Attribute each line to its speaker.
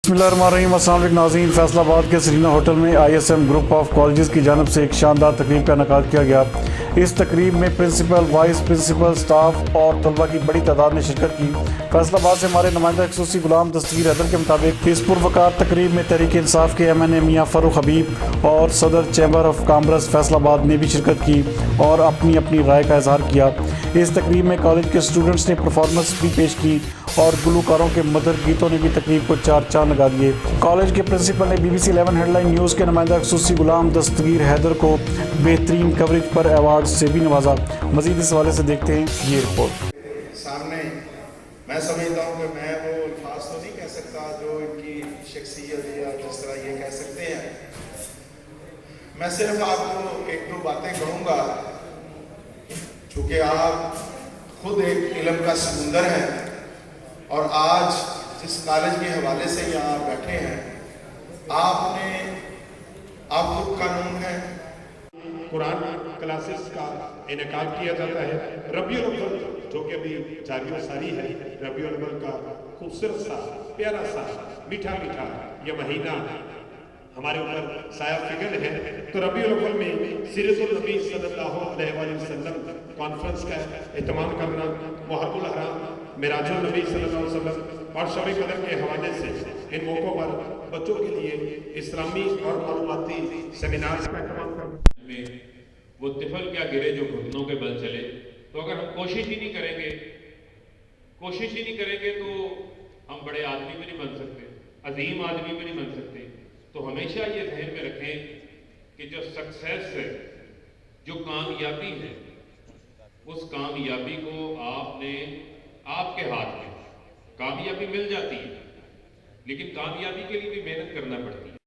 Speaker 1: बिस्मिल्लाहिर्रहमानिर्रहीम। अस्सलाम वालेकुम नाज़रीन, फैसलाबाद के सरीना होटल में ISM ग्रुप ऑफ कॉलेजेस की जानिब से एक शानदार तकरीब का इनेकाद किया गया। इस तकरीब में प्रिंसिपल, वाइस प्रिंसिपल, स्टाफ और तलबा की बड़ी तादाद ने शिरकत की। फैसलाबाद से हमारे नुमाइंदा खसूसी गुलाम दस्तगीर हैदर के मुताबिक इस पुरवकार तकरीब में तहरीक इंसाफ के MNA मियाँ फ़ारूक हबीब और सदर चैम्बर ऑफ कॉमर्स फैसलाबाद ने भी शिरकत की और अपनी अपनी राय का इजहार किया। इस तकरीब में कॉलेज के स्टूडेंट्स ने परफॉर्मेंस भी पेश की और गुलकारों के मधुर गीतों ने भी तकरीब को चार चांद लगा दिए। कॉलेज के प्रिंसिपल ने BBC 11 हेडलाइन न्यूज़ के नुमाइंदा खसूसी गुलाम दस्तगीर हैदर को बेहतरीन कवरेज पर अवार्ड से भी नवाजा। मजीद इस हवाले से देखते हैं ये रिपोर्ट।
Speaker 2: सामने मैं समझता हूँ कि मैं वो अल्फाज तो नहीं कह सकता जो इनकी शख्सियत या जिस तरह ये कह सकते हैं। मैं सिर्फ आपको एक दो बातें कहूँगा, चूँकि आप खुद एक इल्म का समुंदर हैं और आज जिस कॉलेज के हवाले से यहाँ बैठे हैं, आप खुद कानून हैं।
Speaker 3: कुरान क्लासेस का इनेकाद किया जाता है। रबीउल अव्वल जो कि अभी जारी व सारी है, रबीउल अव्वल का खूबसूरत सा, प्यारा सा, मीठा मीठा यह महीना हमारे ऊपर साया फिगल है। तो रबीउल अव्वल में सीरतुल नबी सल्लल्लाहु अलैहि वसल्लम कॉन्फ्रेंस का एहतमाम करना, मुहर्रमुल हराम, मिराजुल नबी सल्लल्लाहु अलैहि वसल्लम और शब कदर के हवाले से इन मौक़ों पर बच्चों के लिए इस्लामी और मालूमाती सेमिनार का एहतमाम करना
Speaker 4: में वो तिफल क्या गिरे जो घुटनों के बल चले। तो अगर हम कोशिश ही नहीं करेंगे तो हम बड़े आदमी भी नहीं बन सकते, अजीम आदमी भी नहीं बन सकते। तो हमेशा ये ध्यान में रखें कि जो सक्सेस है, जो कामयाबी है, उस कामयाबी को आपके हाथ में कामयाबी मिल जाती है, लेकिन कामयाबी के लिए भी मेहनत करना पड़ती है।